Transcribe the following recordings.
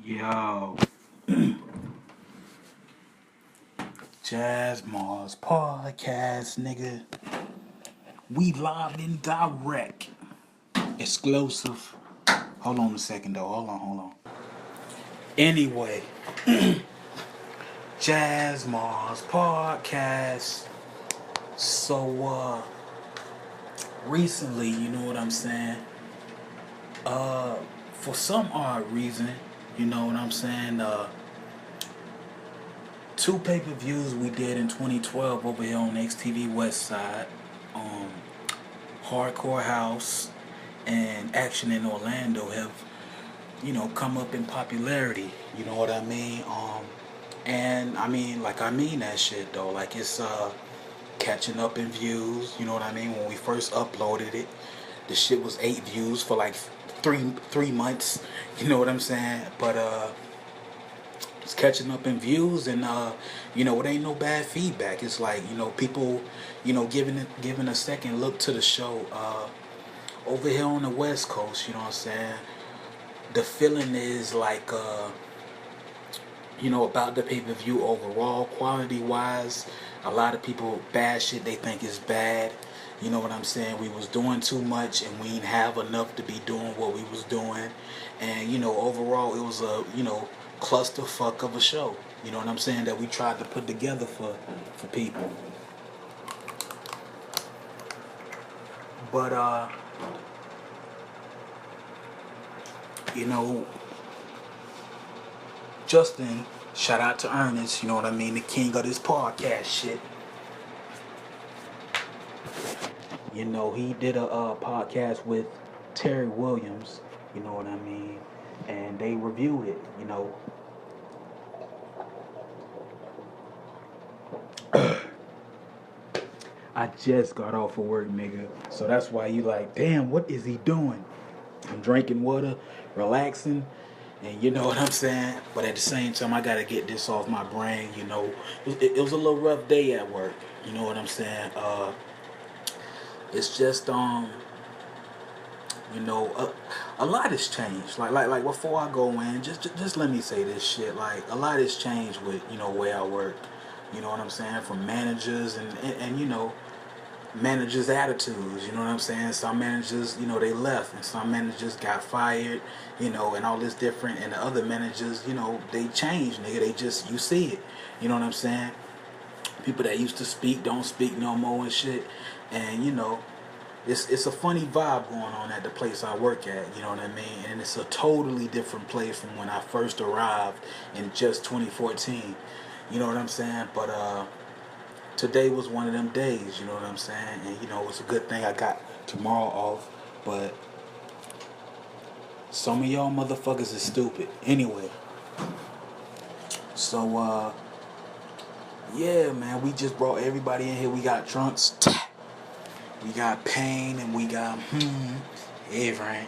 Yo, Jazz Mars podcast, nigga. We live and direct. Exclusive. Hold on a second, though. Hold on. Anyway, Jazz Mars podcast. So, recently, you know what I'm saying? For some odd reason, you know what I'm saying? Two pay-per-views we did in 2012 over here on XTV West Side. Um, Hardcore House and Action in Orlando have, come up in popularity. You know what I mean? And I mean that shit though. Like it's catching up in views. You know what I mean? When we first uploaded it, the shit was 8 views for like three months. You know what I'm saying? But it's catching up in views, and it ain't no bad feedback. It's like people, giving a second look to the show. Over here on the West Coast, you know what I'm saying? The feeling is like, about the pay-per-view overall, quality-wise, a lot of people, bad shit they think is bad. You know what I'm saying? We was doing too much and we didn't have enough to be doing what we was doing. And, overall it was a, clusterfuck of a show. You know what I'm saying? That we tried to put together for people. But, Justin, shout out to Ernest, you know what I mean, the king of this podcast shit. He did a podcast with Terry Williams, you know what I mean, and they reviewed it. I just got off of work, nigga, so that's why you like, damn, what is he doing? I'm drinking water, relaxing, and you know what I'm saying? But at the same time, I gotta get this off my brain, It was a little rough day at work, you know what I'm saying? It's just, a lot has changed. Like before I go in, just let me say this shit. Like, a lot has changed with, where I work. You know what I'm saying? From managers and managers' attitudes, you know what I'm saying? Some managers, they left, and some managers got fired, and all this different, and the other managers, they changed, nigga. They just, you see it, you know what I'm saying? People that used to speak don't speak no more and shit, and it's a funny vibe going on at the place I work at, you know what I mean? And it's a totally different place from when I first arrived in just 2014, you know what I'm saying? But today was one of them days, you know what I'm saying? And it's a good thing I got tomorrow off, but some of y'all motherfuckers is stupid. Anyway, so yeah, man, we just brought everybody in here. We got Trunks, we got Payne, and we got Avery.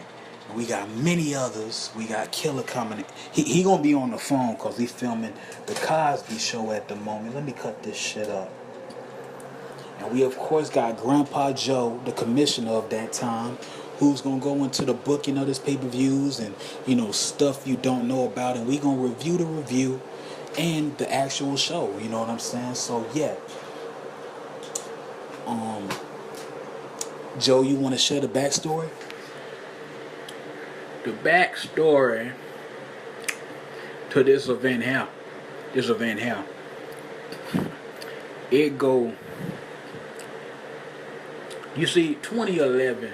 We got many others. We got Killer coming in. He gonna be on the phone because he's filming the Cosby Show at the moment. Let me cut this shit up. And we, of course, got Grandpa Joe, the commissioner of that time, who's going to go into the booking of this pay-per-views and, stuff you don't know about. And we going to review the review and the actual show. You know what I'm saying? So, yeah. Joe, you want to share the backstory? The backstory to this event here. It go... You see, 2011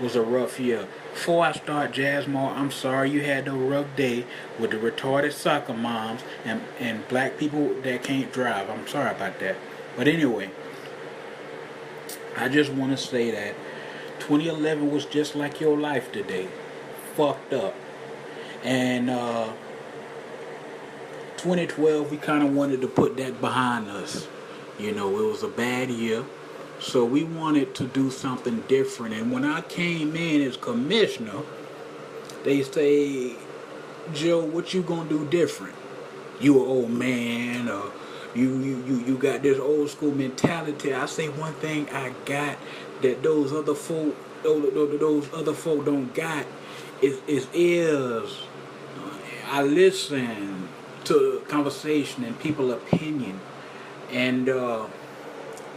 was a rough year. Before I start Jazzmore, I'm sorry you had a rough day with the retarded soccer moms and black people that can't drive. I'm sorry about that. But anyway, I just want to say that 2011 was just like your life today. Fucked up. And 2012, we kind of wanted to put that behind us. It was a bad year. So we wanted to do something different. And when I came in as commissioner, they say, Joe, what you gonna do different? You an old man, or you got this old school mentality. I say one thing I got that those other folk don't got is ears. I listen to conversation and people opinion, and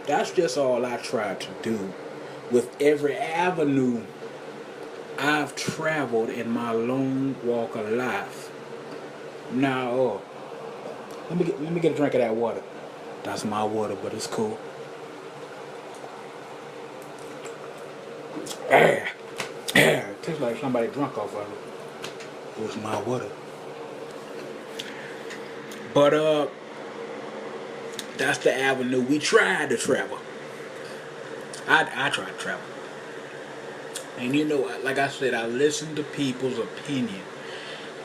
that's just all I try to do with every avenue I've traveled in my long walk of life. Now, let me get a drink of that water. That's my water, but it's cool. Ah, it tastes like somebody drunk off of it. It was my water. But that's the avenue we tried to travel. I tried to travel. And you know, like I said, I listened to people's opinion.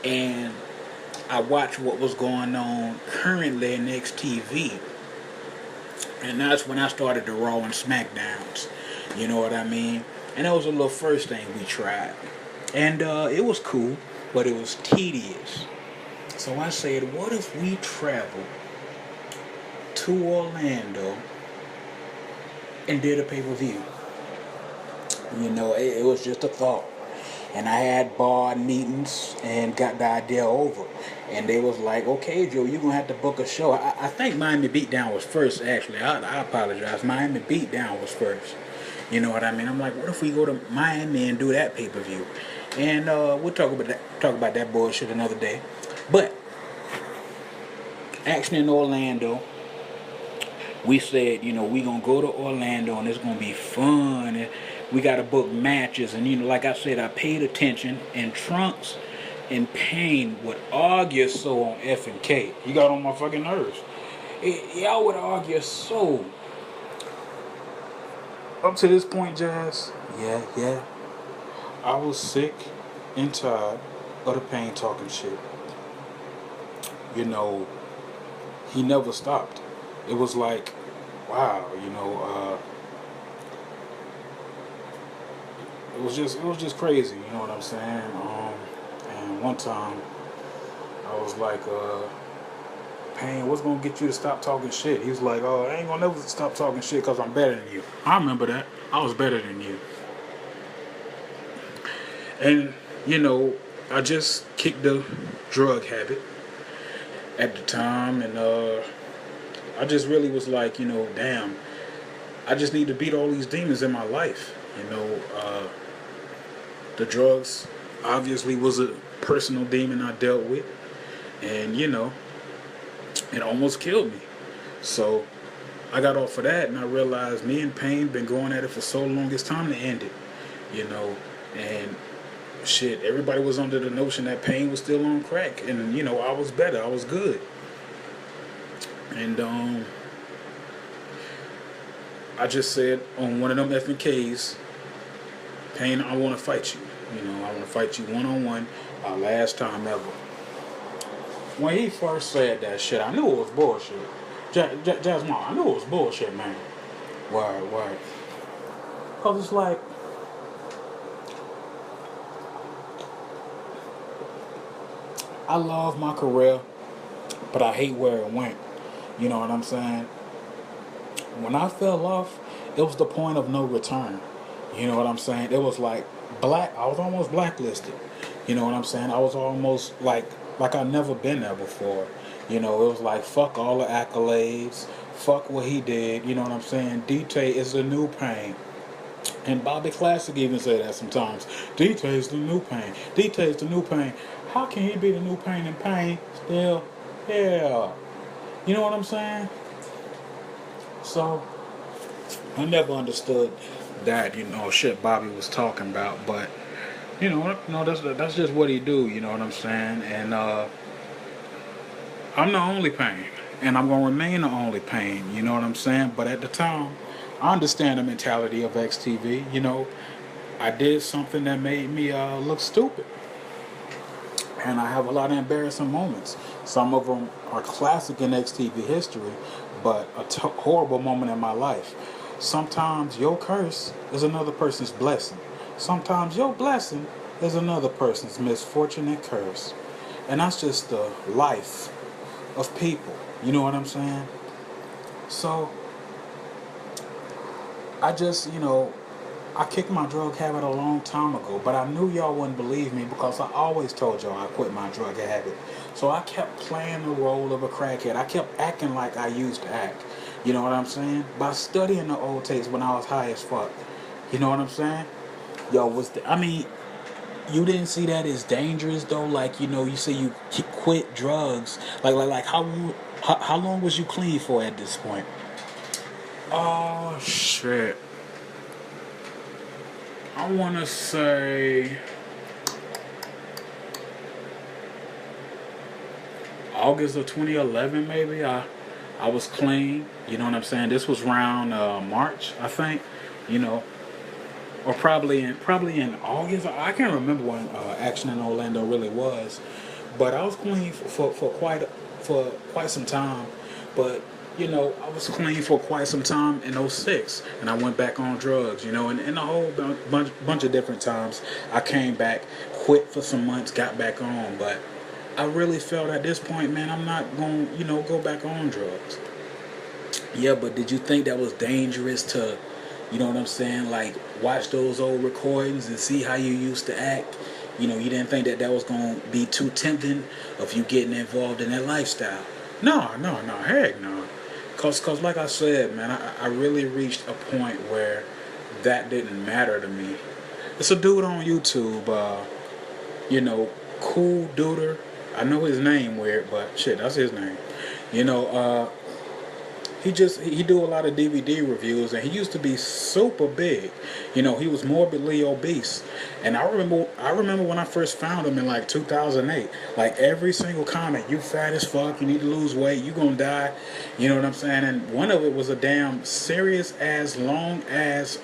And I watched what was going on currently in XTV. And that's when I started the Raw and SmackDowns. You know what I mean? And that was a little first thing we tried. And it was cool, but it was tedious. So I said, what if we traveled to Orlando and did a pay-per-view? You know, it was just a thought. And I had board meetings and got the idea over. And they was like, okay, Joe, you're going to have to book a show. I think Miami Beatdown was first, actually. I apologize. Miami Beatdown was first. You know what I mean? I'm like, what if we go to Miami and do that pay-per-view? And we'll talk about that bullshit another day. But, actually in Orlando, we said, you know, we going to go to Orlando and it's going to be fun. And we got to book matches. And, you know, like I said, I paid attention. And Trunks and Pain would argue so on F&K. He got on my fucking nerves. Y'all would argue so. Up to this point, Jazz, yeah. I was sick and tired of the Pain talking shit. You know, he never stopped. It was like, wow, you know, it was just crazy, you know what I'm saying? And one time, I was like, Pain, what's gonna get you to stop talking shit? He was like, oh, I ain't gonna never stop talking shit because I'm better than you. I remember that. I was better than you. And, you know, I just kicked the drug habit at the time, and I just really was like, you know, damn, I just need to beat all these demons in my life. You know, the drugs obviously was a personal demon I dealt with, and, you know, it almost killed me. So I got off of that, and I realized me and Pain been going at it for so long, it's time to end it. You know, and shit, everybody was under the notion that Pain was still on crack, and, you know, I was better, I was good. And I just said on one of them FNKs, Pain, I want to fight you. You know, I want to fight you one-on-one, our last time ever. When he first said that shit, I knew it was bullshit. Jasmine, I knew it was bullshit, man. Word. Because it's like, I love my career, but I hate where it went. You know what I'm saying? When I fell off, it was the point of no return. You know what I'm saying? It was like I was almost blacklisted. You know what I'm saying? I was almost like I never been there before. You know, it was like, fuck all the accolades, fuck what he did. You know what I'm saying? DT is the new Pain. And Bobby Classic even say that sometimes. DT is the new Pain. DT is the new Pain. How can he be the new Pain and Pain still? Yeah. You know what I'm saying? So, I never understood that, you know, shit Bobby was talking about. But, you know, that's just what he do, you know what I'm saying? And, I'm the only Pain. And I'm going to remain the only Pain, you know what I'm saying? But at the time, I understand the mentality of XTV. You know, I did something that made me look stupid. And I have a lot of embarrassing moments. Some of them are classic in XTV history, but a horrible moment in my life. Sometimes your curse is another person's blessing. Sometimes your blessing is another person's misfortune and curse. And that's just the life of people. You know what I'm saying? So, I just, you know, I kicked my drug habit a long time ago, but I knew y'all wouldn't believe me because I always told y'all I quit my drug habit. So I kept playing the role of a crackhead. I kept acting like I used to act. You know what I'm saying? By studying the old tapes when I was high as fuck. You know what I'm saying? Yo, I mean, you didn't see that as dangerous though? Like, you know, you say you quit drugs. Like how long was you clean for at this point? Oh, shit. I want to say August of 2011, maybe. I was clean. You know what I'm saying? This was around March, I think. You know, or probably in August. I can't remember when Action in Orlando really was, but I was clean for quite some time. But you know, I was clean for quite some time in '06, and I went back on drugs. You know, and a whole bunch of different times I came back, quit for some months, got back on, but I really felt at this point, man, I'm not going to, go back on drugs. Yeah, but did you think that was dangerous to, you know what I'm saying, like watch those old recordings and see how you used to act? You know, you didn't think that was going to be too tempting of you getting involved in that lifestyle. No, heck no. Cause like I said, man, I really reached a point where that didn't matter to me. It's a dude on YouTube, Cool Duder. I know his name weird, but shit, that's his name. You know, he do a lot of DVD reviews, and he used to be super big. You know, he was morbidly obese, and I remember when I first found him in like 2008. Like every single comment, you fat as fuck, you need to lose weight, you gonna die. You know what I'm saying? And one of it was a damn serious as long as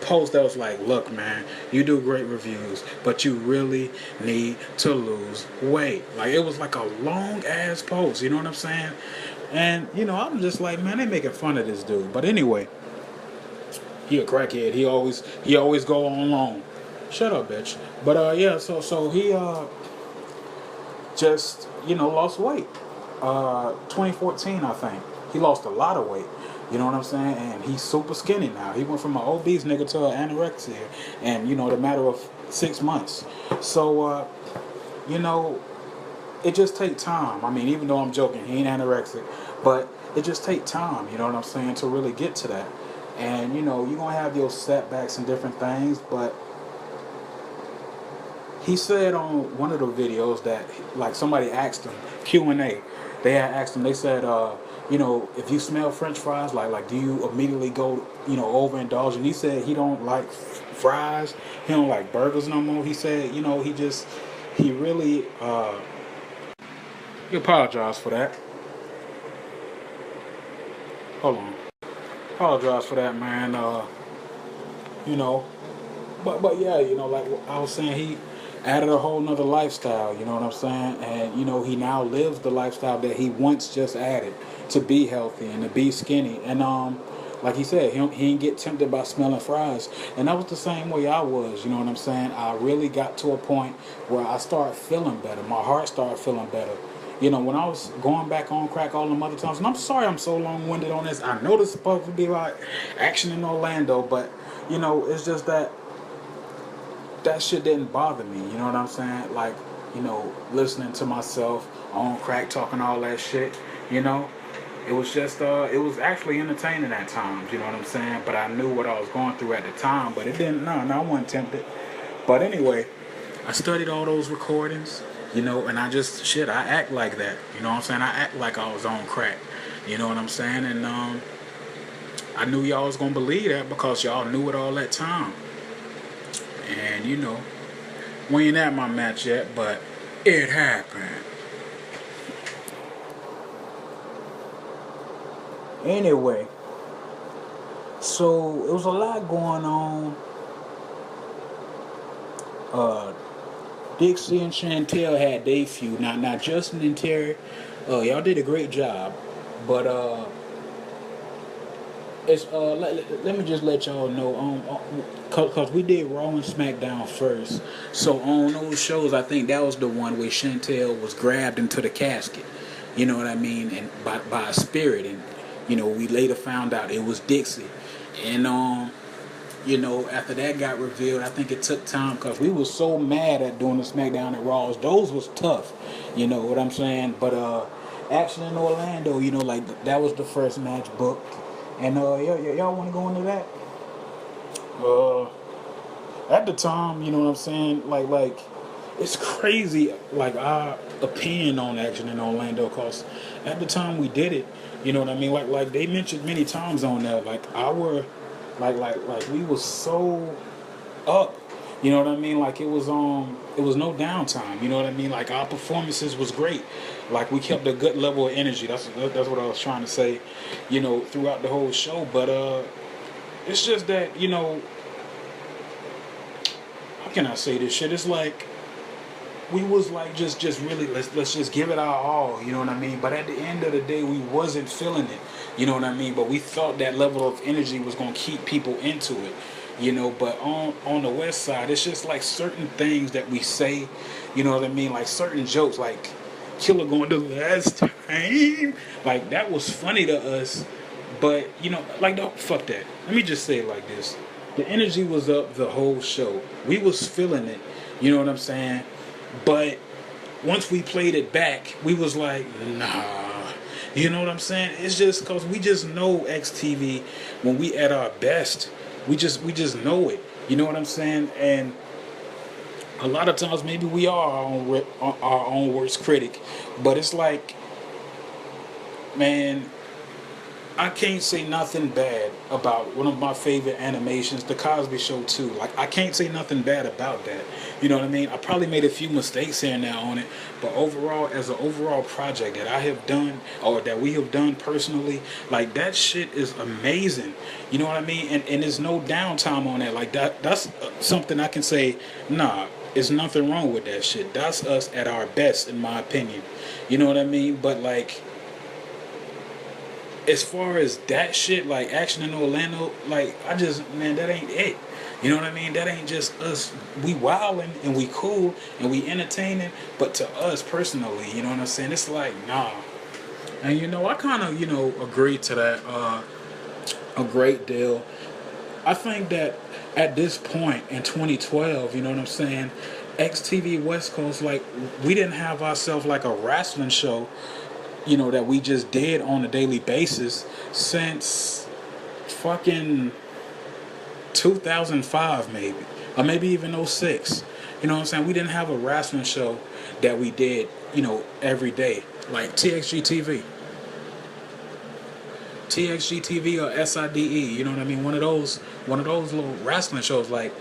post that was like, look, man, you do great reviews, but you really need to lose weight. Like it was like a long ass post. You know what I'm saying? And, I'm just like, man, they making fun of this dude. But anyway, he a crackhead. He always go on long. Shut up, bitch. But, yeah, so he, just, lost weight. 2014, I think. He lost a lot of weight. You know what I'm saying? And he's super skinny now. He went from an obese nigga to an anorexia. And, the matter of 6 months. So, it just take time. I mean, even though I'm joking, he ain't anorexic, but it just take time, you know what I'm saying, to really get to that. And, you're going to have your setbacks and different things, but he said on one of the videos that, like, somebody asked him, Q&A, they had asked him, they said, if you smell French fries, like, do you immediately go, overindulge? And he said he don't like fries, he don't like burgers no more. He said, he really, he apologized for that. Hold on. Apologize for that, man. But yeah, like I was saying, he added a whole nother lifestyle, you know what I'm saying? And, he now lives the lifestyle that he once just added to be healthy and to be skinny. And, like he said, he didn't get tempted by smelling fries. And that was the same way I was, you know what I'm saying? I really got to a point where I started feeling better. My heart started feeling better. When I was going back on crack all them other times, and I'm sorry I'm so long-winded on this. I know this is supposed to be like Action in Orlando, but, it's just that shit didn't bother me, you know what I'm saying? Like, listening to myself on crack, talking all that shit, it was just, it was actually entertaining at times, you know what I'm saying? But I knew what I was going through at the time, but it didn't, no, I wasn't tempted. But anyway, I studied all those recordings. And I act like that. You know what I'm saying? I act like I was on crack. You know what I'm saying? And I knew y'all was going to believe that because y'all knew it all that time. And, we ain't at my match yet, but it happened. Anyway, so it was a lot going on. Dixie and Chantel had their feud. Now Justin and Terry, y'all did a great job, but it's let me just let y'all know, cause we did Raw and SmackDown first. So on those shows, I think that was the one where Chantel was grabbed into the casket. You know what I mean? And by a spirit, and we later found out it was Dixie, and You know, after that got revealed, I think it took time because we were so mad at doing the SmackDown at Raws. Those was tough, you know what I'm saying? But Action in Orlando, you know, like that was the first match booked, and y'all want to go into that? Uh, at the time, you know what I'm saying? Like it's crazy, like our opinion on Action in Orlando, cause at the time we did it, you know what I mean? Like they mentioned many times on there, like our, like we was so up, you know what I mean? Like it was no downtime, you know what I mean? Like our performances was great, like we kept a good level of energy. That's what I was trying to say, you know, throughout the whole show. But it's just that, you know, how can I say this shit? It's like we was like just really let's just give it our all, you know what I mean? But at the end of the day, we wasn't feeling it, you know what I mean? But we thought that level of energy was gonna keep people into it, you know. But on the West Side, it's just like certain things that we say, you know what I mean? Like certain jokes, like Killer going the last time, like that was funny to us. But you know, like no, fuck that. Let me just say it like this: the energy was up the whole show. We was feeling it, you know what I'm saying? But once we played it back, we was like, nah. You know what I'm saying? It's just because we just know XTV when we at our best. We just know it. You know what I'm saying? And a lot of times maybe we are our own worst critic. But it's like, man, I can't say nothing bad about one of my favorite animations, The Cosby Show too. Like, I can't say nothing bad about that. You know what I mean? I probably made a few mistakes here and there on it, but overall, as an overall project that I have done, or that we have done personally, like, that shit is amazing. You know what I mean? And there's no downtime on that. Like, that's something I can say, nah, there's nothing wrong with that shit. That's us at our best, in my opinion. You know what I mean? But, like, as far as that shit, like Action in Orlando, like man, that ain't it. You know what I mean? That ain't just us. We wildin' and we cool and we entertaining, but to us personally, you know what I'm saying? It's like, nah. And you know, I kind of, you know, agree to that a great deal. I think that at this point in 2012, you know what I'm saying, XTV West Coast, like, we didn't have ourselves like a wrestling show, you know, that we just did on a daily basis since fucking 2005 maybe, or maybe even '06. You know what I'm saying? We didn't have a wrestling show that we did, you know, every day, like TXG TV or SIDE. You know what I mean? One of those little wrestling shows, like,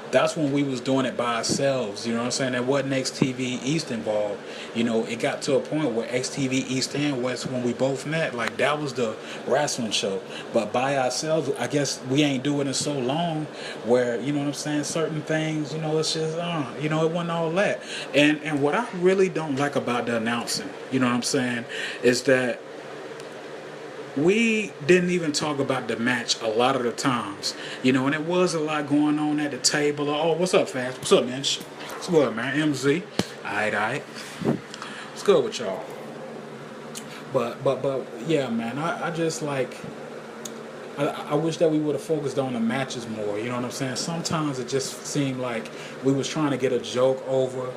that's when we was doing it by ourselves, you know what I'm saying? There wasn't XTV East involved. You know, it got to a point where XTV East and West, when we both met, like, that was the wrestling show. But by ourselves, I guess we ain't doing it so long where, you know what I'm saying, certain things, you know, it's just, you know, it wasn't all that. And what I really don't like about the announcing, you know what I'm saying, is that we didn't even talk about the match a lot of the times, you know, and it was a lot going on at the table. Oh, what's up, Fast? What's up, man? What's good, man? MZ. All right. What's good with y'all? But yeah, man. I just like. I wish that we would have focused on the matches more. You know what I'm saying? Sometimes it just seemed like we was trying to get a joke over,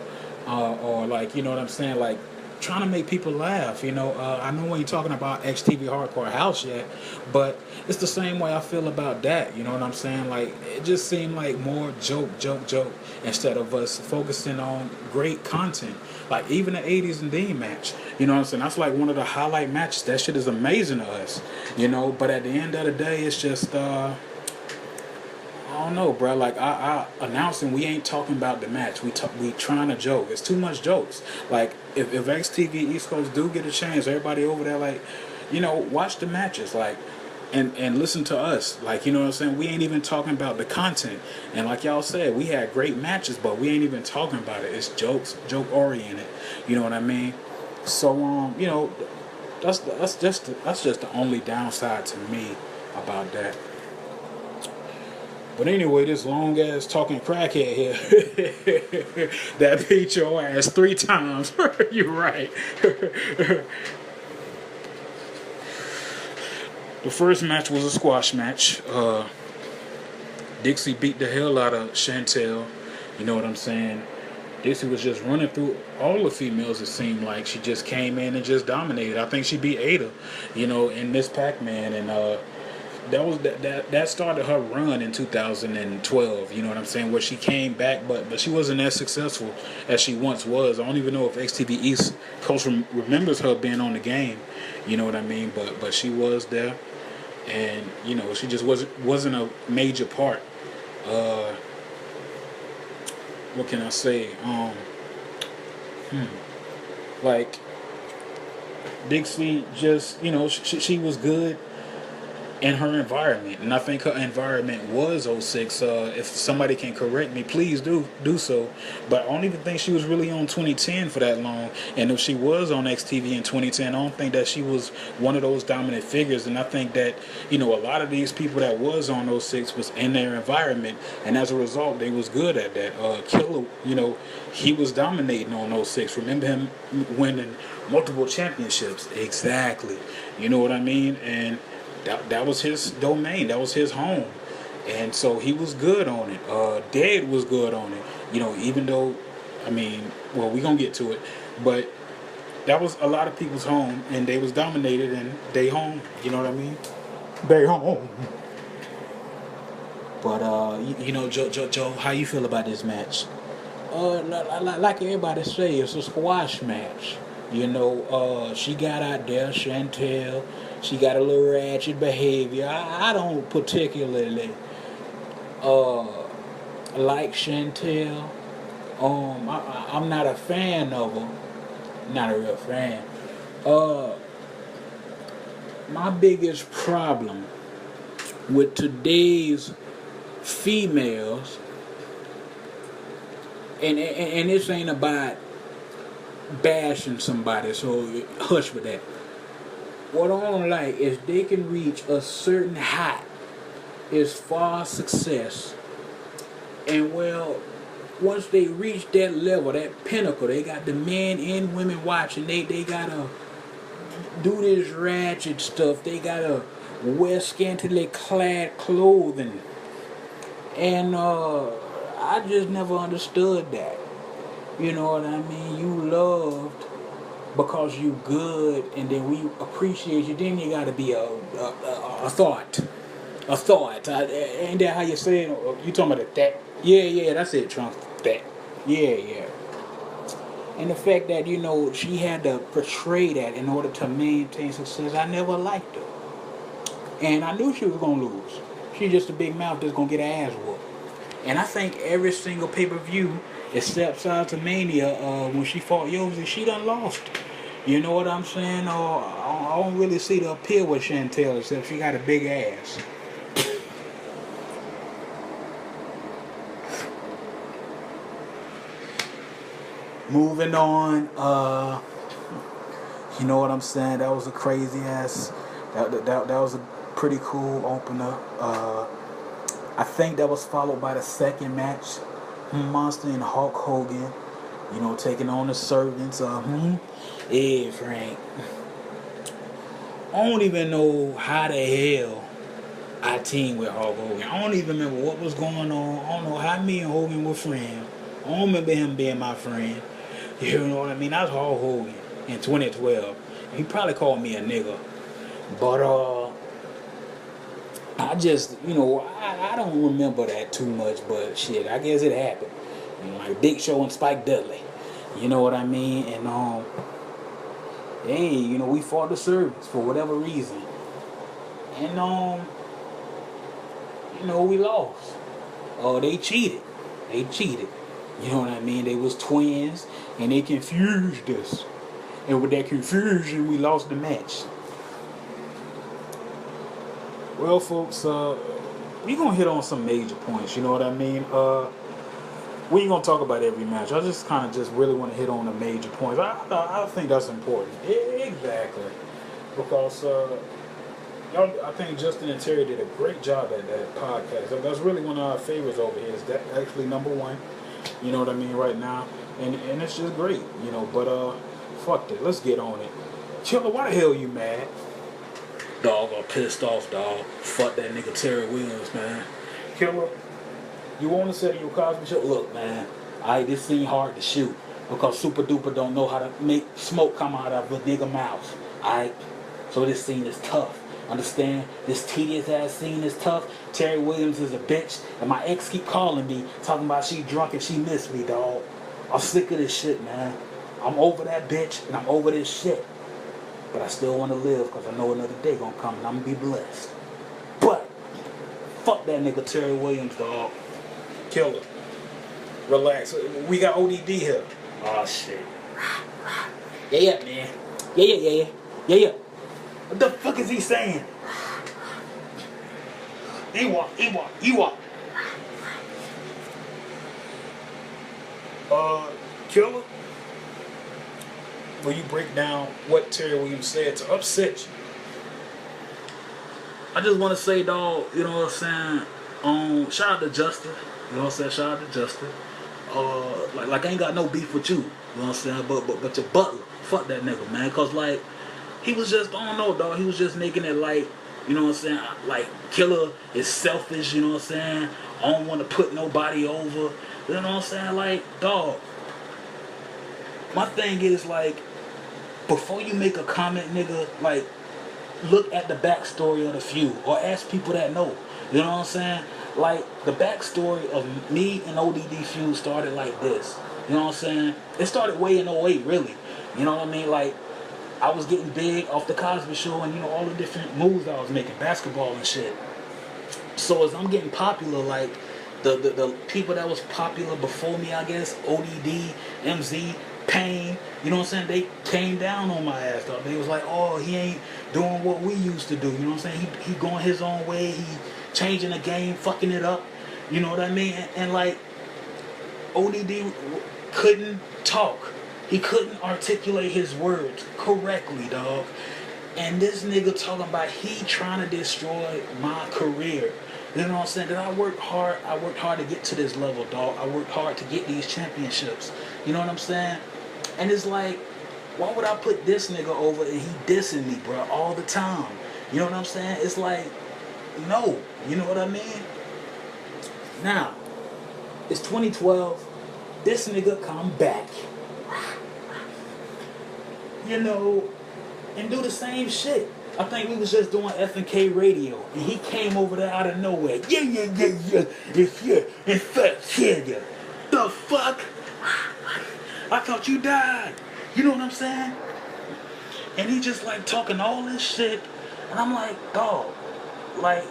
or like, you know what I'm saying, like, trying to make people laugh, you know. I know we ain't talking about XTV Hardcore House yet, but it's the same way I feel about that, you know what I'm saying? Like, it just seemed like more joke, instead of us focusing on great content. Like, even the 80s and Dean match, you know what I'm saying? That's like one of the highlight matches. That shit is amazing to us, you know. But at the end of the day, it's just, I don't know, bro. Like, I announcing, we ain't talking about the match. We trying to joke. It's too much jokes. Like, if XTV East Coast do get a chance, everybody over there, like, you know, watch the matches, like, and listen to us. Like, you know what I'm saying? We ain't even talking about the content. And like y'all said, we had great matches, but we ain't even talking about it. It's joke oriented. You know what I mean? So, you know, that's just the only downside to me about that. But anyway, this long ass talking crackhead here that beat your ass 3 times. You're right. The first match was a squash match. Dixie beat the hell out of Chantel. You know what I'm saying? Dixie was just running through all the females. It seemed like she just came in and just dominated. I think she beat Ada, in Miss Pac-Man, and that started her run in 2012. You know what I'm saying? Where she came back, but she wasn't as successful as she once was. I don't even know if XTV East coach remembers her being on the game. You know what I mean? But she was there, and she just wasn't a major part. What can I say? Like Dixie, just she was good in her environment, and I think her environment was '06. If somebody can correct me, please do so. But I don't even think she was really on 2010 for that long. And if she was on XTV in 2010, I don't think that she was one of those dominant figures. And I think that a lot of these people that was on '06 was in their environment, and as a result, they was good at that. Killer, he was dominating on '06. Remember him winning multiple championships? Exactly. You know what I mean? And that was his domain. That was his home. And so he was good on it. Dead was good on it. Even though, we're going to get to it. But that was a lot of people's home. And they was dominated in they home. You know what I mean? They home. But, Joe, how you feel about this match? Like everybody say, it's a squash match. She got out there, Chantel. She got a little ratchet behavior. I don't particularly like Chantel. I'm not a fan of her. Not a real fan. My biggest problem with today's females, and this ain't about bashing somebody, so hush with that. What I don't like is they can reach a certain height as far as success, and once they reach that level, that pinnacle, they got the men and women watching. They gotta do this ratchet stuff. They gotta wear scantily clad clothing, and I just never understood that. You know what I mean? You loved because you good, and then we appreciate you. Then you gotta be a thought. Ain't that how you say it? You talking about that? Yeah, that's it, Trump. That. Yeah. And the fact that she had to portray that in order to maintain success, I never liked her, and I knew she was gonna lose. She's just a big mouth that's gonna get her ass whooped. And I think every single pay-per-view except Mania, when she fought Yoshi, she done lost. You know what I'm saying? I don't really see the appeal with Chantel except she got a big ass. Moving on, you know what I'm saying? That was a crazy ass. That was a pretty cool opener. I think that was followed by the second match. Monster and Hulk Hogan, taking on the servants. Yeah, Frank. I don't even know how the hell I teamed with Hulk Hogan. I don't even remember what was going on. I don't know how me and Hogan were friends. I don't remember him being my friend. You know what I mean? That was Hulk Hogan in 2012. He probably called me a nigga. But, I just, I don't remember that too much, but shit, I guess it happened. Like Big Show and Spike Dudley. You know what I mean? And, hey, we fought the servants for whatever reason. And, we lost. They cheated. You know what I mean? They was twins, and they confused us. And with that confusion, we lost the match. Well, folks, we gonna hit on some major points. You know what I mean? We ain't gonna talk about every match. I just kind of just really want to hit on the major points. I think that's important. Exactly, because I think Justin and Terry did a great job at that podcast. That's really one of our favorites over here. Is that actually number one? You know what I mean? Right now, and it's just great. But fuck it. Let's get on it. Killer, why the hell you mad? Dog, I'm pissed off, dog. Fuck that nigga Terry Williams, man. Killer, You want to say to your Cosby Show, look, man, this scene hard to shoot because Super Duper don't know how to make smoke come out of a nigga mouth. Alright? So this scene is tough. Understand? This tedious ass scene is tough. Terry Williams is a bitch, and my ex keep calling me, talking about she drunk and she missed me, dog. I'm sick of this shit, man. I'm over that bitch, and I'm over this shit. But I still want to live because I know another day gonna come and I'm gonna be blessed. But fuck that nigga Terry Williams, dog. Killer. Relax. We got ODD here. Oh shit. Yeah, man. Yeah. What the fuck is he saying? Ewok. Killer? Will you break down what Terry Williams said to upset you? I just want to say, dog, you know what I'm saying? Shout out to Justin. You know what I'm saying? Shout out to Justin. Like I ain't got no beef with you. You know what I'm saying? But your butler, fuck that nigga, man. Cause like, he was just, I don't know, dog. He was just making it like, you know what I'm saying? Like, Killer is selfish, you know what I'm saying? I don't want to put nobody over. You know what I'm saying? Like, dog. My thing is, like, before you make a comment, nigga, like, look at the backstory of the feud. Or ask people that know. You know what I'm saying? Like, the backstory of me and ODD feud started like this. You know what I'm saying? It started way in '08, really. You know what I mean? Like, I was getting big off the Cosby Show and, you know, all the different moves I was making, basketball and shit. So as I'm getting popular, like, the people that was popular before me, I guess, ODD, MZ, Pain, you know what I'm saying? They came down on my ass, dog. They was like, oh, he ain't doing what we used to do. You know what I'm saying? He going his own way. He changing the game, fucking it up. You know what I mean? And like, ODD couldn't talk. He couldn't articulate his words correctly, dog. And this nigga talking about he trying to destroy my career. You know what I'm saying? That I worked hard to get to this level, dog. I worked hard to get these championships. You know what I'm saying? And it's like, why would I put this nigga over and he dissing me, bro, all the time? You know what I'm saying? It's like, no. You know what I mean? Now, it's 2012. This nigga come back. You know, and do the same shit. I think we was just doing F&K radio, and he came over there out of nowhere. Yeah. It's you. In fact, yeah. The fuck? I thought you died. You know what I'm saying? And he just like talking all this shit, and I'm like, dog, like,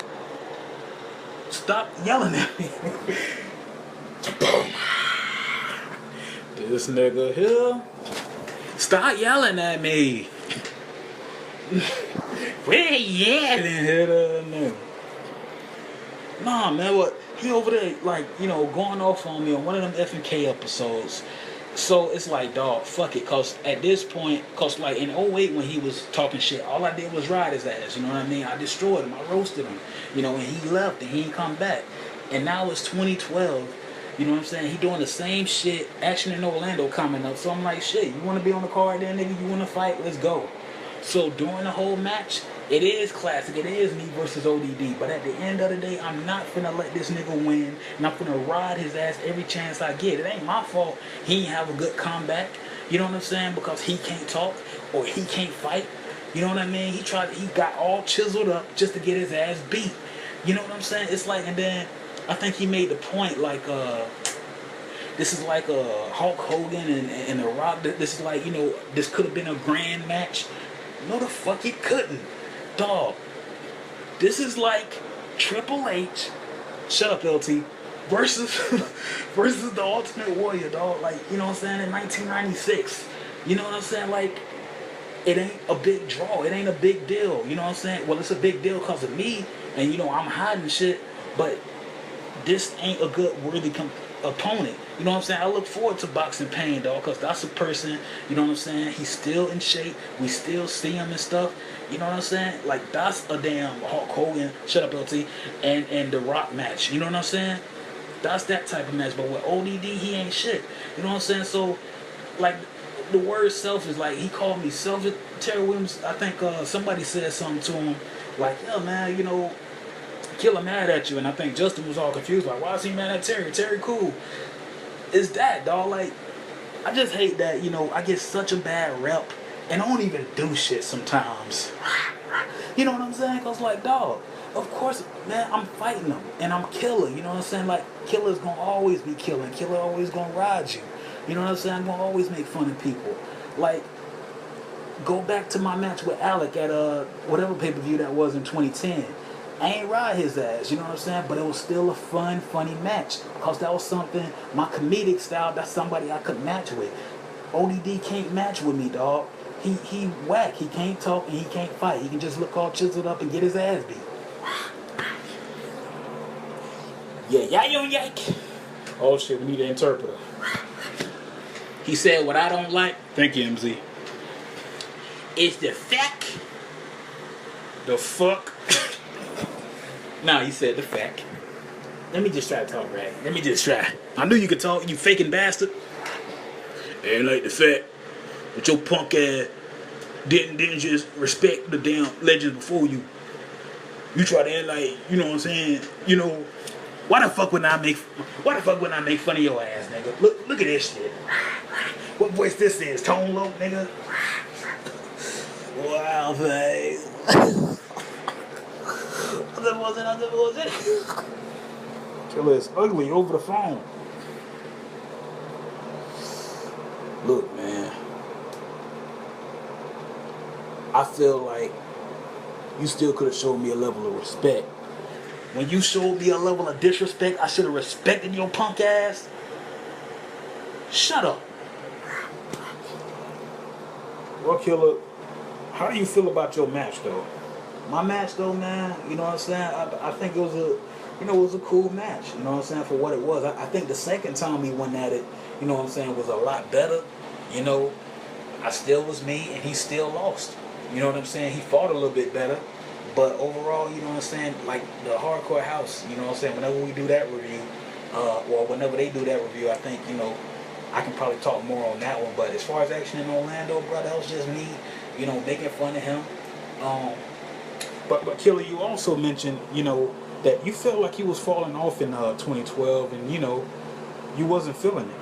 stop yelling at me. This nigga here. Stop yelling at me. We're yelling here. Nah, man, what? He over there, like, you know, going off on me on one of them F&K episodes. So it's like, dog, fuck it. Cause at this point, like in '08 when he was talking shit, all I did was ride his ass. You know what I mean? I destroyed him. I roasted him. You know, and he left and he ain't come back. And now it's 2012. You know what I'm saying? He doing the same shit. Action in Orlando coming up. So I'm like, shit, you want to be on the card there, nigga? You want to fight? Let's go. So during the whole match, it is classic. It is me versus ODD. But at the end of the day, I'm not finna let this nigga win. And I'm finna ride his ass every chance I get. It ain't my fault he ain't have a good comeback. You know what I'm saying? Because he can't talk or he can't fight. You know what I mean? He got all chiseled up just to get his ass beat. You know what I'm saying? It's like, and then I think he made the point like, this is like Hulk Hogan and The Rock. This is like, you know, this could have been a grand match. No, the fuck it couldn't. Dog, this is like Triple H, shut up LT, versus the Ultimate Warrior, dog. Like, you know what I'm saying, in 1996. You know what I'm saying? Like, it ain't a big draw. It ain't a big deal. You know what I'm saying? Well, it's a big deal because of me, and, you know, I'm hiding shit, but this ain't a good, worthy opponent. You know what I'm saying? I look forward to Boxing Pain, dog, because that's a person, you know what I'm saying? He's still in shape. We still see him and stuff. You know what I'm saying? Like, that's a damn Hulk Hogan, shut up LT, and The Rock match. You know what I'm saying? That's that type of match. But with ODD, he ain't shit. You know what I'm saying? So, like, the word selfish, like, he called me selfish. Terry Williams, I think somebody said something to him, like, yeah, man, you know, Killer mad at you, and I think Justin was all confused, like, why is he mad at Terry? Terry cool. It's that, dog. Like, I just hate that, I get such a bad rep, and I don't even do shit sometimes. You know what I'm saying? Cause like, dog, of course, man, I'm fighting them, and I'm Killer. You know what I'm saying? Like, Killer's gonna always be killing. Killer always gonna ride you. You know what I'm saying? I'm gonna always make fun of people. Like, go back to my match with Alec at whatever pay-per-view that was in 2010. I ain't ride his ass, you know what I'm saying? But it was still a fun, funny match. Because that was something, my comedic style, that's somebody I could match with. ODD can't match with me, dog. He whack. He can't talk and he can't fight. He can just look all chiseled up and get his ass beat. Yeah, yak. Oh shit, we need an interpreter. He said what I don't like. Thank you, MZ. It's the fact. The fuck? Nah, he said the fact. Let me just try to talk right. Let me just try. I knew you could talk, you faking bastard. Ain't like the fact that your punk ass didn't just respect the damn legends before you. You try to act like, you know what I'm saying? Why the fuck wouldn't I make fun of your ass, nigga? Look at this shit. What voice this is? Tone low, nigga? Wow, face. What was it? Killer is ugly over the phone. Look, man. I feel like you still could have shown me a level of respect. When you showed me a level of disrespect, I should have respected your punk ass. Shut up. Well, Killer, how do you feel about your match, though? My match, though, man, you know what I'm saying? I think it was a cool match. You know what I'm saying? For what it was. I think the second time he went at it, you know what I'm saying, was a lot better. I still was me, and he still lost. You know what I'm saying? He fought a little bit better. But overall, you know what I'm saying, like the Hardcore House, you know what I'm saying, whenever we do that review, or whenever they do that review, I think, I can probably talk more on that one. But as far as action in Orlando, bro, that was just me, making fun of him. But Killer, you also mentioned, that you felt like he was falling off in 2012, and, you wasn't feeling it.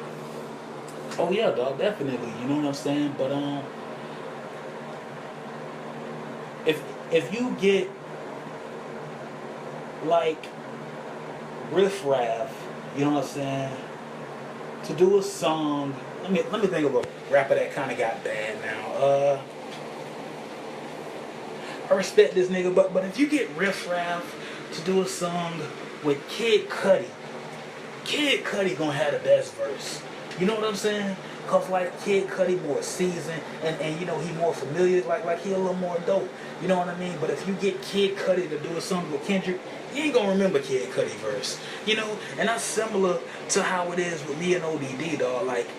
Oh, yeah, dog, definitely, you know what I'm saying? But, if you get, like, Riff Raff, you know what I'm saying, to do a song, let me think of a rapper that kind of got bad now. I respect this nigga, but if you get Riff Raff to do a song with Kid Cudi gonna have the best verse. You know what I'm saying? Cause like Kid Cudi more seasoned and he more familiar, like he a little more dope. You know what I mean? But if you get Kid Cudi to do a song with Kendrick, you ain't gonna remember Kid Cudi verse. And that's similar to how it is with me and ODD, dog. Like,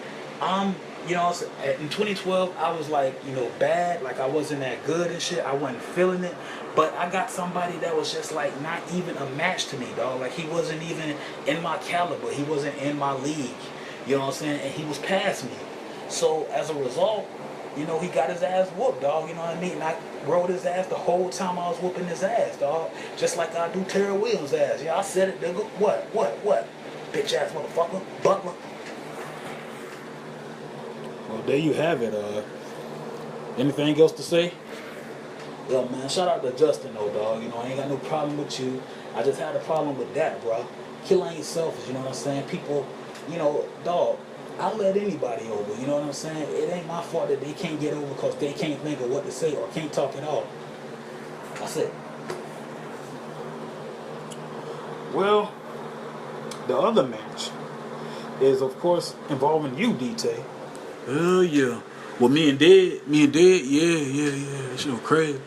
in 2012, I was like, bad. Like, I wasn't that good and shit. I wasn't feeling it. But I got somebody that was just like not even a match to me, dog. Like, he wasn't even in my caliber. He wasn't in my league. You know what I'm saying? And he was past me. So, as a result, he got his ass whooped, dog. You know what I mean? And I rode his ass the whole time I was whooping his ass, dog. Just like I do Terry Williams' ass. Yeah, I said it, nigga. What? Bitch ass motherfucker. Butler. Well, there you have it. Anything else to say? Yeah, man. Shout out to Justin, though, dog. I ain't got no problem with you. I just had a problem with that, bro. Killer ain't selfish, you know what I'm saying? People, dog, I'll let anybody over, you know what I'm saying? It ain't my fault that they can't get over because they can't think of what to say or can't talk at all. That's it. Well, the other match is, of course, involving you, DT. Oh, yeah. Well, me and Dead, yeah. That shit was crazy.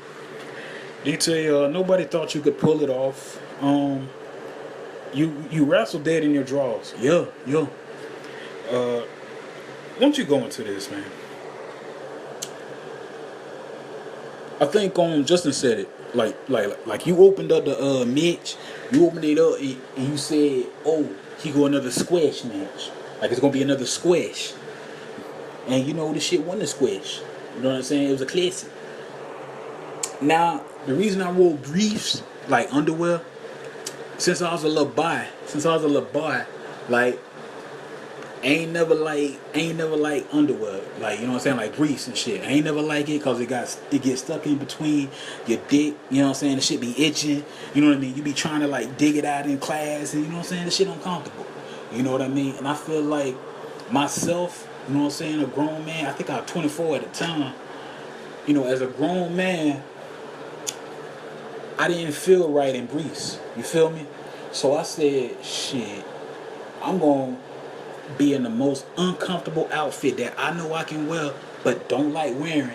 DT, nobody thought you could pull it off. You wrestled Dead in your draws. Yeah. Why don't you go into this, man? I think Justin said it. Like you opened up the match. You opened it up and you said, "Oh, he go another squash match. Like it's gonna be another squash." And this shit wasn't a squash. You know what I'm saying? It was a classic. Now, the reason I wore briefs like underwear since I was a little boy, like ain't never like underwear, like you know what I'm saying, like grease and shit. I ain't never like it because it gets stuck in between your dick. You know what I'm saying? The shit be itching. You know what I mean? You be trying to like dig it out in class, and you know what I'm saying? The shit uncomfortable. You know what I mean? And I feel like myself, you know what I'm saying, a grown man. I think I was 24 at the time. You know, as a grown man, I didn't feel right in grease. You feel me? So I said, shit, I'm gonna be in the most uncomfortable outfit that I know I can wear but don't like wearing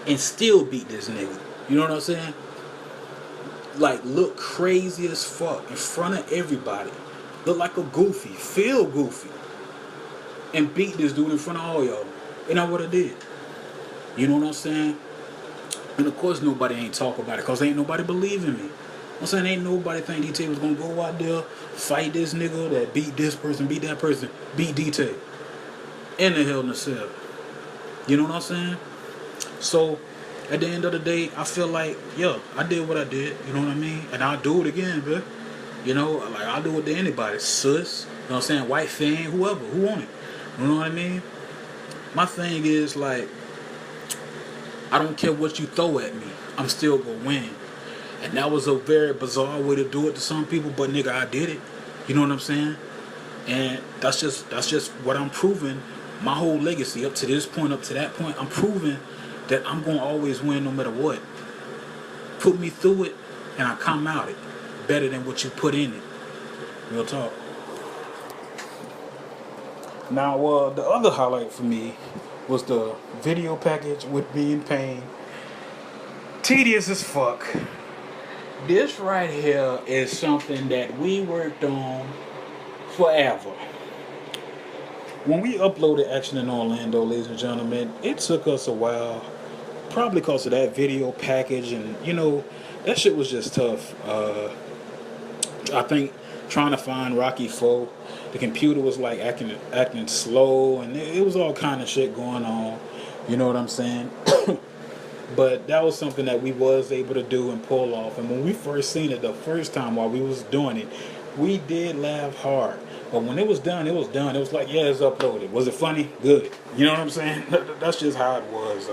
and still beat this nigga. You know what I'm saying? Like look crazy as fuck in front of everybody. Look like a goofy, feel goofy. And beat this dude in front of all y'all. And that's what I did. You know what I'm saying? And of course nobody ain't talk about it because ain't nobody believe in me. I'm saying ain't nobody think DT was gonna go out there, fight this nigga that beat this person, beat that person, beat DT. In the Hell in a Cell. You know what I'm saying? So at the end of the day, I feel like, yo, I did what I did, you know what I mean? And I'll do it again, bro. You know, like I'll do it to anybody. Sus, you know what I'm saying? White fan, whoever, who want it. You know what I mean? My thing is like, I don't care what you throw at me, I'm still gonna win. And that was a very bizarre way to do it to some people, but nigga, I did it. You know what I'm saying? And that's just what I'm proving. My whole legacy up to this point, up to that point, I'm proving that I'm gonna always win no matter what. Put me through it, and I come out it better than what you put in it. Real talk. Now, the other highlight for me was the video package with me and Pain. Tedious as fuck. This right here is something that we worked on forever. When we uploaded Action in Orlando, ladies and gentlemen, it took us a while. Probably because of that video package, and you know, that shit was just tough. I think trying to find Rocky 4, the computer was like acting slow, and it was all kind of shit going on. You know what I'm saying? But that was something that we was able to do and pull off. And when we first seen it the first time while we was doing it, we did laugh hard. But when it was done, it was done. It was like, yeah, it's uploaded. Was it funny? Good. You know what I'm saying? That's just how it was.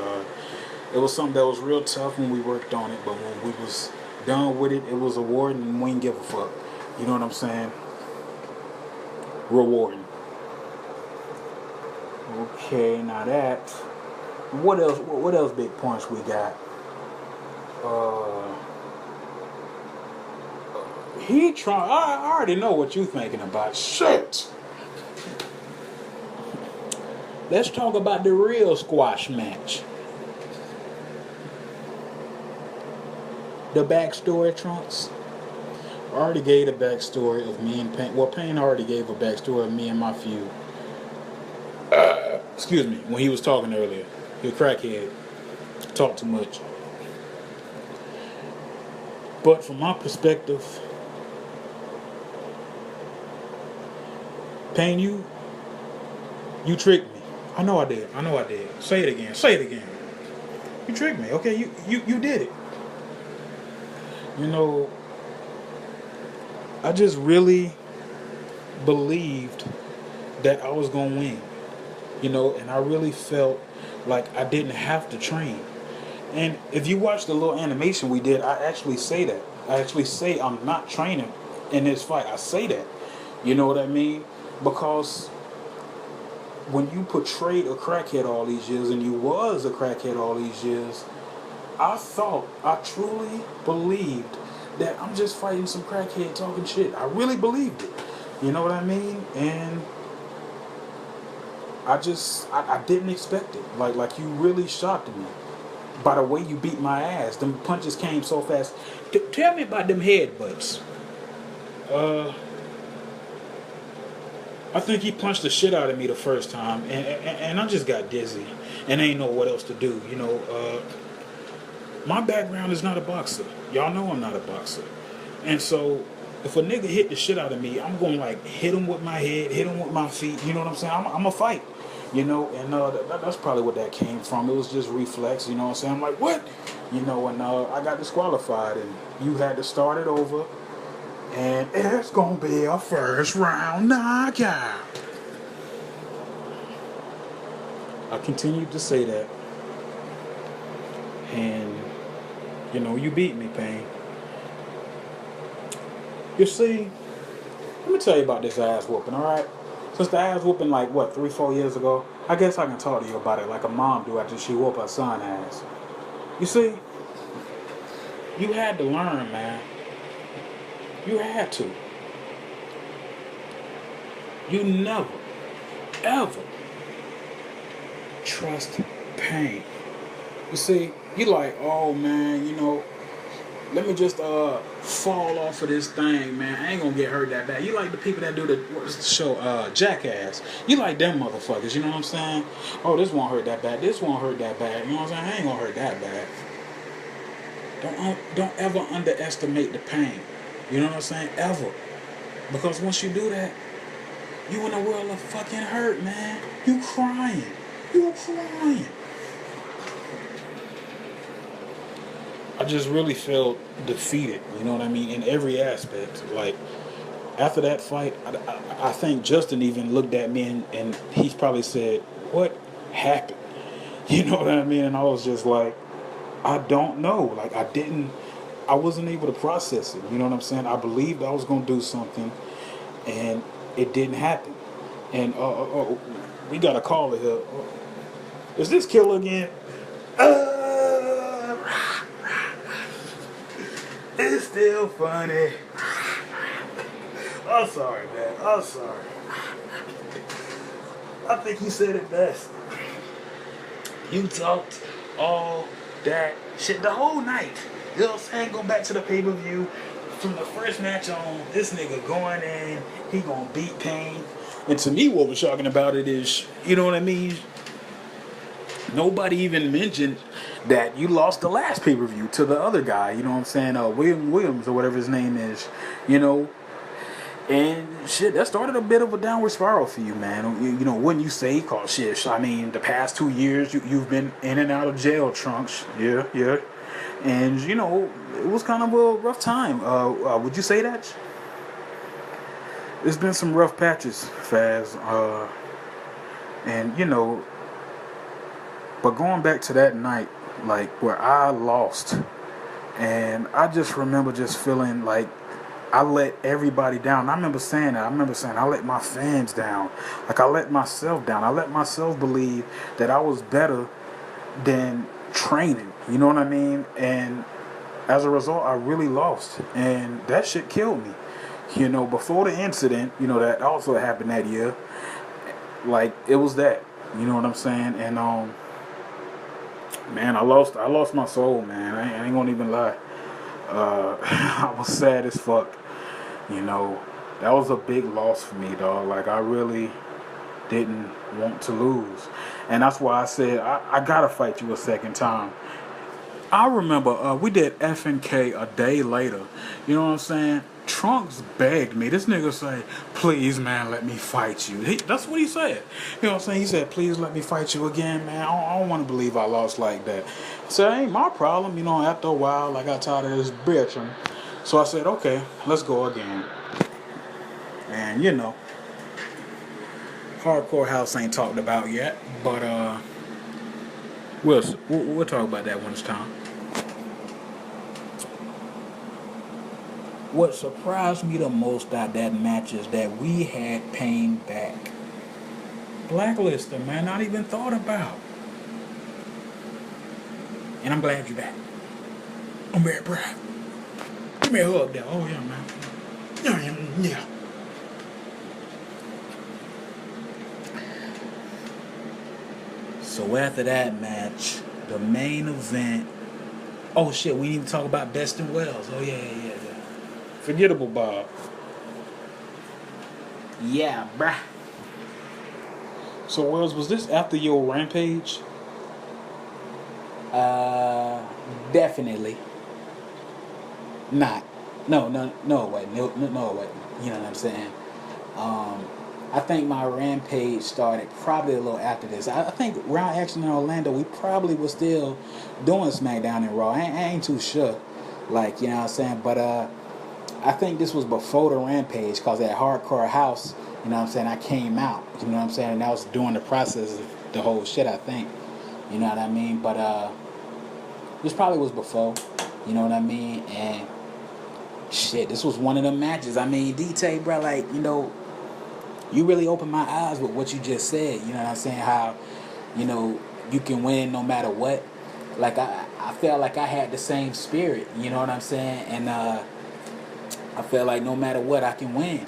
It was something that was real tough when we worked on it. But when we was done with it, it was rewarding, and we didn't give a fuck. You know what I'm saying? Rewarding. Okay, now that... What else big points we got? I already know what you thinking about. Shit. Let's talk about the real squash match. The backstory, Trunks. I already gave the backstory of me and Payne. Well, Payne already gave a backstory of me and my feud. Excuse me, when he was talking earlier. He a crackhead. Talk too much. But from my perspective, Payne, you tricked me. I know I did. Say it again. You tricked me. Okay, you did it. You know, I just really believed that I was gonna win. You know, and I really felt like I didn't have to train. And if you watch the little animation we did, I actually say that. I actually say I'm not training in this fight. I say that. You know what I mean? Because when you portrayed a crackhead all these years, and you was a crackhead all these years, I truly believed that I'm just fighting some crackhead talking shit. I really believed it. You know what I mean? And I didn't expect it. Like you really shocked me by the way you beat my ass. Them punches came so fast. Tell me about them headbutts. I think he punched the shit out of me the first time, and I just got dizzy and ain't know what else to do. You know, my background is not a boxer. Y'all know I'm not a boxer, and so if a nigga hit the shit out of me, I'm gonna like hit him with my head, hit him with my feet. You know what I'm saying? I'm a fight. You know, and that's probably what that came from. It was just reflex, you know what I'm saying? I'm like, what? You know, and I got disqualified, and you had to start it over. And it's gonna be a first round knockout. I continued to say that. And, you know, you beat me, Pain. You see, let me tell you about this ass whooping, alright? Since the ass whooping, like, what, 3-4 years ago, I guess I can talk to you about it like a mom do after she whoop her son ass. You see, you had to learn, man. You had to. You never, ever trust pain. You see, you like, oh man, you know, let me just fall off of this thing, man. I ain't gonna get hurt that bad. You like the people that do what's the show, Jackass. You like them motherfuckers, you know what I'm saying? Oh, this won't hurt that bad. This won't hurt that bad. You know what I'm saying? I ain't gonna hurt that bad. Don't ever underestimate the pain. You know what I'm saying? Ever. Because once you do that, you in a world of fucking hurt, man. You crying. You crying. I just really felt defeated, you know what I mean, in every aspect. Like, after that fight, I think Justin even looked at me and he probably said, what happened? You know what I mean? And I was just like, I don't know. Like, I wasn't able to process it. You know what I'm saying? I believed I was going to do something and it didn't happen. And we got a caller here. Is this Killer again? It's still funny. I'm sorry, man. I'm sorry. I think you said it best. You talked all that shit the whole night. You know what I'm saying? Go back to the pay-per-view. From the first match on, this nigga going in, he gonna beat Pain. And to me, what was shocking about it is, you know what I mean? Nobody even mentioned that you lost the last pay-per-view to the other guy, you know what I'm saying? Williams or whatever his name is, you know? And shit, that started a bit of a downward spiral for you, man. You know, wouldn't you say? Cause shit, I mean, the past 2 years, you've been in and out of jail trunks. Yeah. And, you know, it was kind of a rough time. Would you say that? It's been some rough patches, Faz. And, you know, but going back to that night, like, where I lost, and I just remember just feeling like I let everybody down. I remember saying that. I let my fans down. Like, I let myself down. I let myself believe that I was better than training. You know what I mean? And as a result, I really lost. And that shit killed me. You know, before the incident, you know, that also happened that year, like, it was that. You know what I'm saying? And, man, I lost my soul, man. I ain't gonna even lie. I was sad as fuck. You know, that was a big loss for me, dog. Like, I really didn't want to lose. And that's why I said, I gotta fight you a second time. I remember we did FNK a day later. You know what I'm saying? Trunks begged me. This nigga say, please, man, let me fight you. That's what he said. You know what I'm saying? He said, please let me fight you again, man. I don't want to believe I lost like that. So it ain't my problem. You know, after a while, I got tired of this bitch. So I said, okay, let's go again. And, you know, Hardcore House ain't talked about yet. But we'll talk about that when it's time. What surprised me the most out that match is that we had Pain back. Blacklister, man, not even thought about. And I'm glad you're back. I'm very proud. Give me a hug there. Oh, yeah, man. Yeah. So after that match, the main event. Oh, shit, we need to talk about Best in Wells. Oh, yeah. Forgettable Bob. Yeah, bruh. So, Wells, was this after your Rampage? Definitely. Not. No, wait. No, wait. You know what I'm saying? I think my Rampage started probably a little after this. I think around Action in Orlando, we probably were still doing SmackDown and Raw. I ain't too sure. Like, you know what I'm saying? But, I think this was before the Rampage, because at Hardcore House, you know what I'm saying, I came out, you know what I'm saying, and that was during the process of the whole shit, I think, you know what I mean, but this probably was before, you know what I mean, and shit, this was one of them matches. I mean, DT, bro, like, you know, you really opened my eyes with what you just said, you know what I'm saying, how, you know, you can win no matter what. Like, I felt like I had the same spirit, you know what I'm saying, and I felt like no matter what, I can win,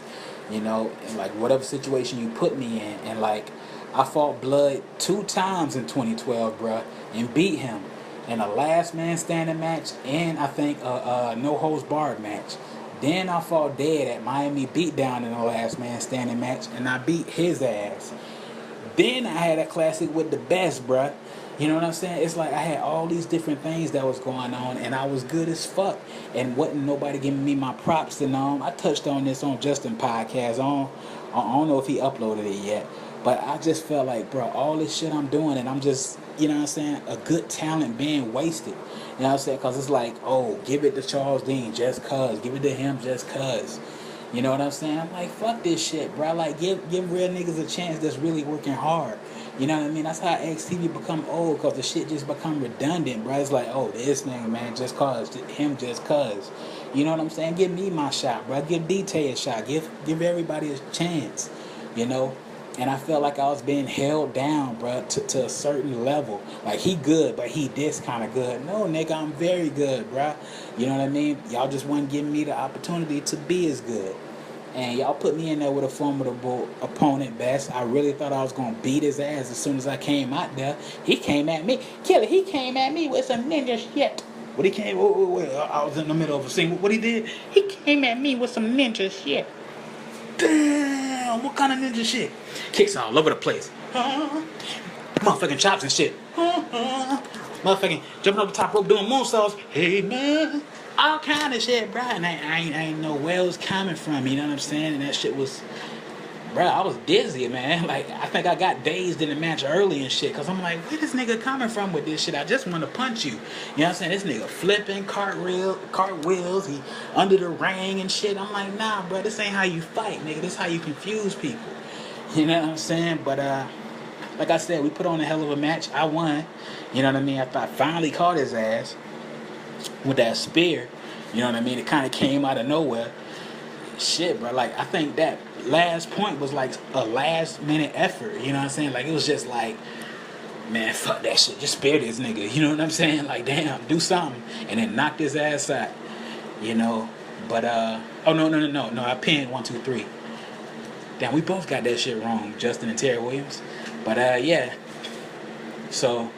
you know, and like whatever situation you put me in. And like, I fought Blood 2 times in 2012, bruh, and beat him in a last man standing match, and I think a no holds barred match. Then I fought Dead at Miami Beatdown in a last man standing match, and I beat his ass. Then I had a classic with the best, bruh. You know what I'm saying? It's like I had all these different things that was going on, and I was good as fuck. And wasn't nobody giving me my props. And I touched on this on Justin podcast. I don't know if he uploaded it yet, but I just felt like, bro, all this shit I'm doing, and I'm just, you know what I'm saying, a good talent being wasted. You know what I'm saying? Because it's like, oh, give it to Charles Dean just cuz. Give it to him just cuz. You know what I'm saying? I'm like, fuck this shit, bro. Like, give real niggas a chance that's really working hard. You know what I mean? That's how XTV become old, because the shit just become redundant, bro. It's like, oh, this nigga, man, just cuz. Him just cuz. You know what I'm saying? Give me my shot, bro. Give DT a shot. Give everybody a chance, you know? And I felt like I was being held down, bro, to a certain level. Like, he good, but he this kind of good. No, nigga, I'm very good, bro. You know what I mean? Y'all just wasn't giving me the opportunity to be as good. And y'all put me in there with a formidable opponent, Best. I really thought I was going to beat his ass as soon as I came out there. He came at me. Killer, he came at me with some ninja shit. What he came... Wait, I was in the middle of a scene. What he did? He came at me with some ninja shit. Damn, what kind of ninja shit? Kicks all over the place. Motherfucking chops and shit. Motherfucking jumping over the top rope doing moonsaults. Hey, man. All kind of shit, bro. And I ain't know where it was coming from, you know what I'm saying? And that shit was... Bro, I was dizzy, man. Like, I think I got dazed in the match early and shit. Because I'm like, where this nigga coming from with this shit? I just want to punch you. You know what I'm saying? This nigga flipping, cartwheels. He under the ring and shit. I'm like, nah, bro. This ain't how you fight, nigga. This how you confuse people. You know what I'm saying? But, like I said, we put on a hell of a match. I won. You know what I mean? I finally caught his ass with that spear. You know what I mean? It kind of came out of nowhere. Shit, bro. Like, I think that last point was like a last minute effort. You know what I'm saying? Like, it was just like, man, fuck that shit. Just spare this nigga. You know what I'm saying? Like, damn, do something. And then knocked his ass out. You know? But, oh, no. I pinned 1, 2, 3. Damn, we both got that shit wrong, Justin and Terry Williams. But, yeah. So,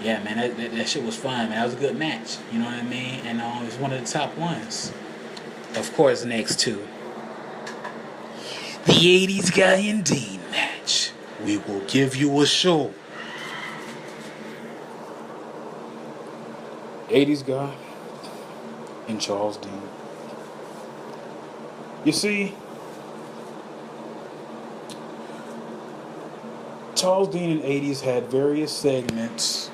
yeah, man, that shit was fun, man. That was a good match. You know what I mean? And it was one of the top ones. Of course, next to the 80s Guy and Dean match. We will give you a show. 80s Guy and Charles Dean. You see, Charles Dean and 80s had various segments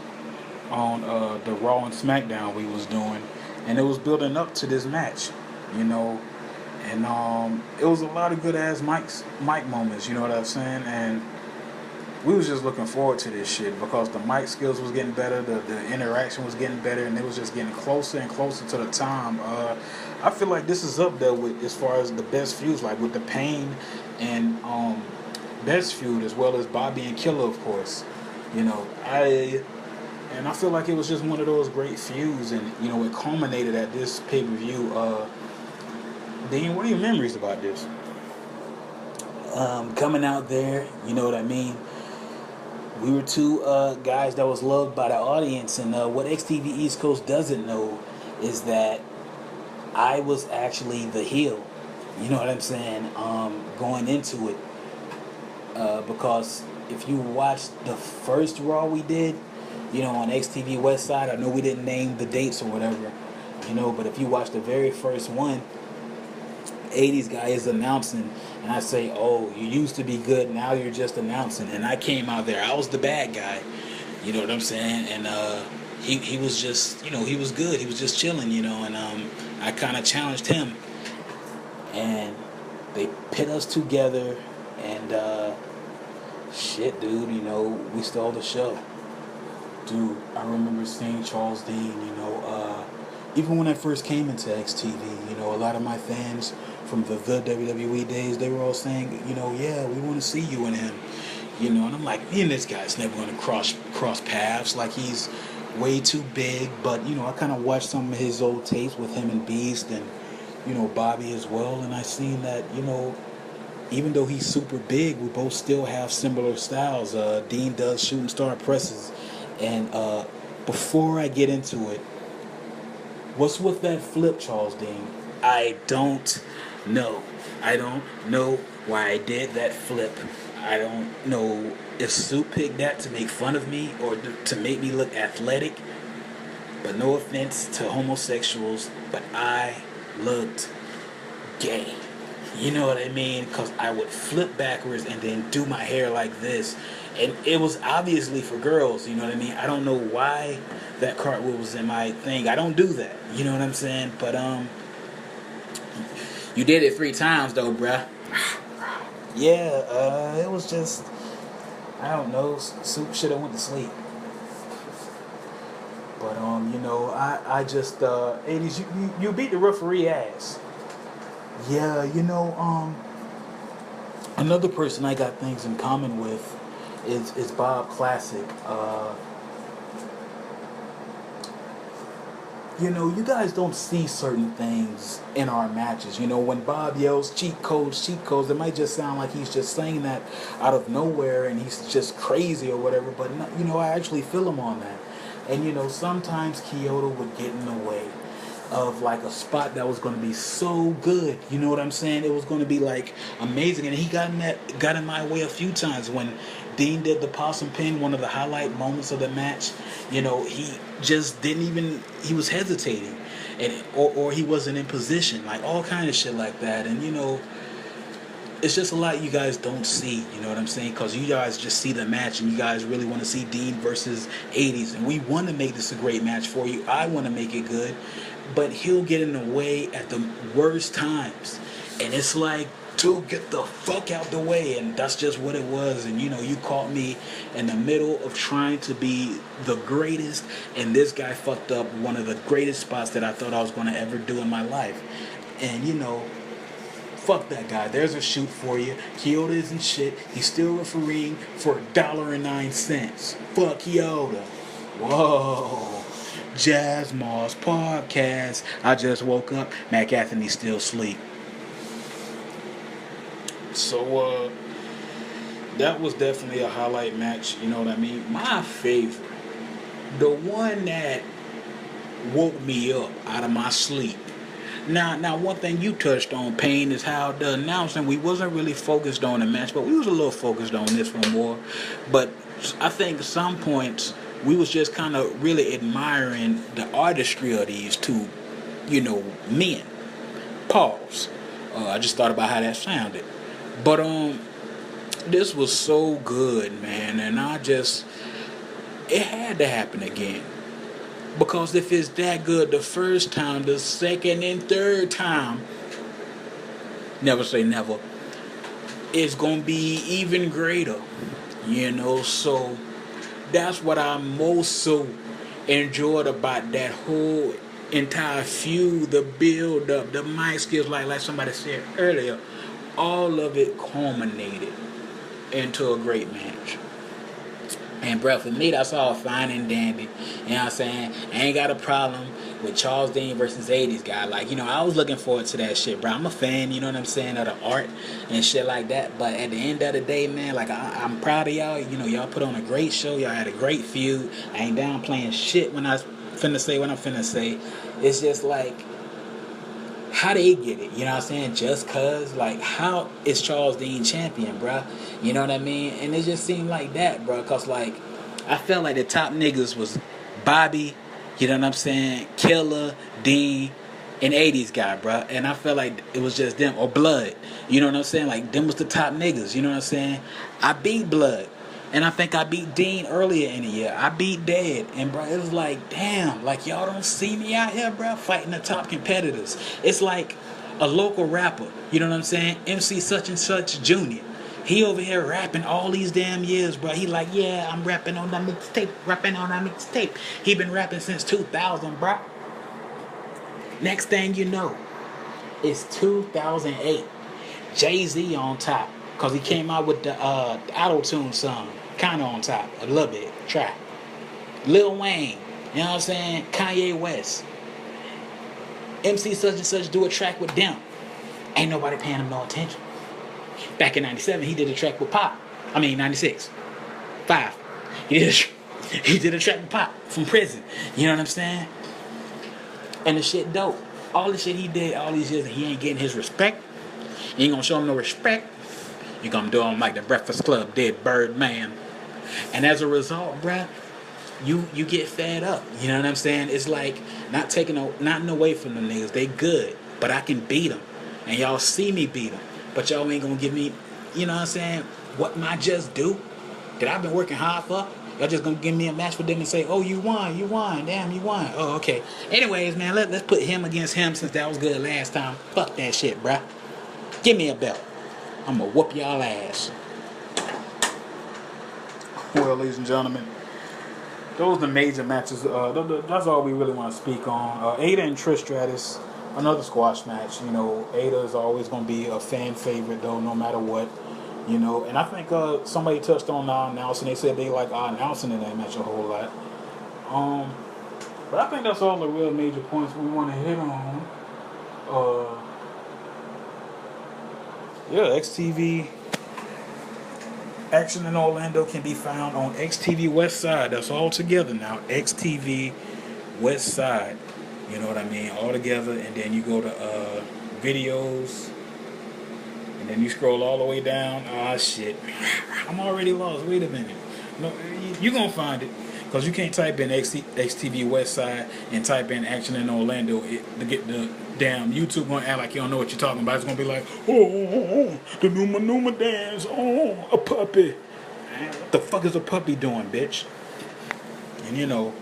on the Raw and SmackDown we was doing, and it was building up to this match. You know, and it was a lot of good ass mic moments, you know what I'm saying? And we was just looking forward to this shit because the mic skills was getting better, the interaction was getting better, and it was just getting closer and closer to the time. I feel like this is up there with as far as the best feuds, like with the Pain and Best feud, as well as Bobby and Killer, of course. You know, I feel like it was just one of those great feuds, and you know, it culminated at this pay-per-view. Dean, what are your memories about this? Coming out there, you know what I mean? We were two guys that was loved by the audience, and what XTV East Coast doesn't know is that I was actually the heel. You know what I'm saying? Going into it. Because if you watched the first Raw we did, you know, on XTV West Side, I know we didn't name the dates or whatever, you know, but if you watch the very first one, 80s Guy is announcing, and I say, oh, you used to be good, now you're just announcing. And I came out there, I was the bad guy, you know what I'm saying? And he was just, you know, he was good, he was just chilling, you know, and I kind of challenged him, and they pit us together, and shit, dude, we stole the show. Dude, I remember seeing Charles Dean, even when I first came into XTV, a lot of my fans from the WWE days, they were all saying, yeah, we want to see you and him. And I'm like, me and this guy's never going to cross paths. Like, he's way too big. But, I kind of watched some of his old tapes with him and Beast and, Bobby as well. And I seen that, even though he's super big, we both still have similar styles. Dean does shooting star presses. And before I get into it, what's with that flip, Charles Dean? I don't know. I don't know why I did that flip. I don't know if Sue picked that to make fun of me or to make me look athletic. But no offense to homosexuals, but I looked gay. You know what I mean? Because I would flip backwards and then do my hair like this. And it was obviously for girls, you know what I mean? I don't know why that cartwheel was in my thing. I don't do that, you know what I'm saying? But, you did it 3 times, though, bruh. Yeah, it was just, I don't know, Soup should have went to sleep. But, I just, 80s, you beat the referee ass. Yeah, another person I got things in common with is Bob Classic. You guys don't see certain things in our matches. When Bob yells cheat codes, it might just sound like he's just saying that out of nowhere and he's just crazy or whatever. But, I actually feel him on that. And, sometimes Kyoto would get in the way of like a spot that was going to be so good. You know what I'm saying? It was going to be like amazing. And he got in my way a few times when Dean did the possum pin, one of the highlight moments of the match. He just he was hesitating, and or he wasn't in position, like all kind of shit like that. And it's just a lot you guys don't see, you know what I'm saying? Because you guys just see the match and you guys really want to see Dean versus 80s, and we want to make this a great match for you. I want to make it good, but he'll get in the way at the worst times, and it's like, dude, get the fuck out the way. And that's just what it was. And you caught me in the middle of trying to be the greatest, and this guy fucked up one of the greatest spots that I thought I was going to ever do in my life. And fuck that guy. There's a shoot for you. Kyoto isn't shit. He's still refereeing for $1.09. Fuck Kyoto. Whoa. Jazz Moss Podcast. I just woke up. Mac Anthony still asleep. So, that was definitely a highlight match, you know what I mean? My favorite, the one that woke me up out of my sleep. Now, one thing you touched on, Payne, is how the announcing, we wasn't really focused on the match, but we was a little focused on this one more. But I think at some points, we was just kind of really admiring the artistry of these two, men. Pause. I just thought about how that sounded. But this was so good, man, and it had to happen again. Because if it's that good the first time, the second and third time, never say never, it's going to be even greater, so that's what I most so enjoyed about that whole entire feud, the build up, the mic skills, like somebody said earlier. All of it culminated into a great match. And bro, for me, that's all fine and dandy. You know what I'm saying? I ain't got a problem with Charles Dean versus 80s guy. Like, I was looking forward to that shit, bro. I'm a fan, you know what I'm saying, of the art and shit like that. But at the end of the day, man, like, I'm proud of y'all. Y'all put on a great show. Y'all had a great feud. I ain't down playing shit when I finna say what I'm finna say. It's just like, how they get it, you know what I'm saying? Just cause, like, how is Charles Dean champion, bruh? You know what I mean? And it just seemed like that, bruh. Cause like, I felt like the top niggas was Bobby, you know what I'm saying? Killer, Dean, and 80s guy, bruh. And I felt like it was just them, or Blood. You know what I'm saying? Like, them was the top niggas, you know what I'm saying? I beat Blood. And I think I beat Dean earlier in the year. I beat Dead. And, bro, it was like, damn, like, y'all don't see me out here, bro, fighting the top competitors. It's like a local rapper, you know what I'm saying? MC such and such Jr. He over here rapping all these damn years, bro. He like, yeah, I'm rapping on that mixtape. He been rapping since 2000, bro. Next thing you know, it's 2008. Jay-Z on top. Because he came out with the auto-tune song. Kind of on top. A little bit. Try. Lil Wayne. You know what I'm saying? Kanye West. MC such and such do a track with them. Ain't nobody paying him no attention. Back in 97, he did a track with Pop. 96. 5. He did a track with Pop from prison. You know what I'm saying? And the shit dope. All the shit he did all these years, and he ain't getting his respect. You ain't gonna show him no respect. You gonna do him like the Breakfast Club did Birdman. And as a result, bruh, you get fed up. You know what I'm saying? It's like nothing away from them niggas. They good, but I can beat them. And y'all see me beat them. But y'all ain't gonna give me, you know what I'm saying, what my just do that I've been working hard for. Y'all just gonna give me a match with them and say, oh, you won, damn, you won. Oh, okay. Anyways, man, let's put him against him since that was good last time. Fuck that shit, bruh. Give me a belt. I'm gonna whoop y'all ass. Well, ladies and gentlemen, those are the major matches. That's all we really want to speak on. Ada and Trish Stratus, another squash match. You know, Ada is always gonna be a fan favorite though, no matter what. You know, and I think somebody touched on our announcing. They said they like our announcing in that match a whole lot. But I think that's all the real major points we want to hit on. XTV Action in Orlando can be found on XTV West Side. That's all together now. XTV West Side. You know what I mean? All together, and then you go to videos. And then you scroll all the way down. Ah, shit. I'm already lost. Wait a minute. No, you're going to find it. Because you can't type in XTV West Side and type in Action in Orlando to get the damn YouTube going to act like you don't know what you're talking about. It's going to be like, oh, the Numa dance. Oh, a puppy. What the fuck is a puppy doing, bitch? And, you know,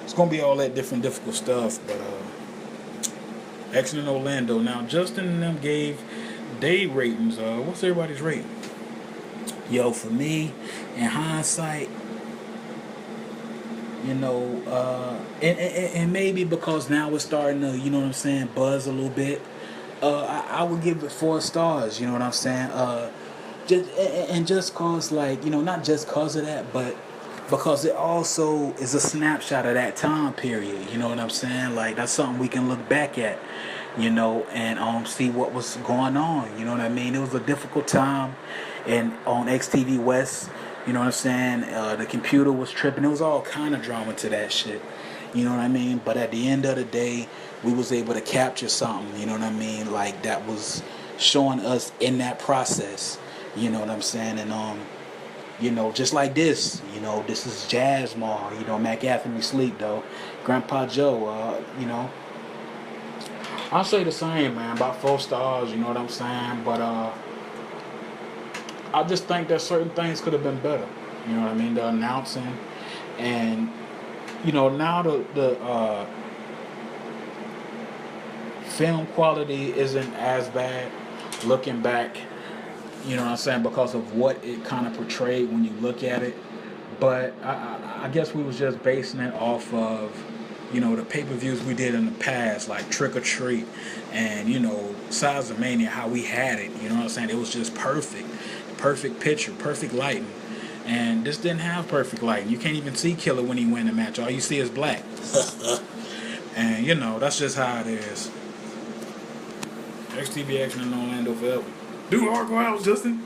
it's going to be all that difficult stuff. But Action in Orlando. Now, Justin and them gave day ratings. What's everybody's rating? Yo, for me, in hindsight, you know, and maybe because now it's starting to, you know what I'm saying, buzz a little bit, I would give it 4 stars, you know what I'm saying? Just cause, like, you know, not just cause of that, but because it also is a snapshot of that time period, you know what I'm saying? Like, that's something we can look back at, you know, and see what was going on, you know what I mean? It was a difficult time on XTV West, you know what I'm saying? The computer was tripping. It was all kind of drama to that shit, you know what I mean? But at the end of the day, we was able to capture something, you know what I mean? Like, that was showing us in that process, you know what I'm saying? And you know, just like this, you know, this is Jazz Mall, you know, Mac Anthony sleep though, Grandpa Joe, you know, I'll say the same, man, about 4 stars, you know what I'm saying? But I just think that certain things could have been better, you know what I mean? The announcing, and you know, now the film quality isn't as bad looking back. You know what I'm saying? Because of what it kind of portrayed when you look at it. But I guess we was just basing it off of, you know, the pay-per-views we did in the past, like Trick or Treat and, you know, Size of Mania, how we had it. You know what I'm saying? It was just perfect. Perfect picture, perfect lighting. And this didn't have perfect lighting. You can't even see Killer when he win the match. All you see is black. And, you know, that's just how it is. XTV Action in Orlando forever. Do hardcore house, Justin.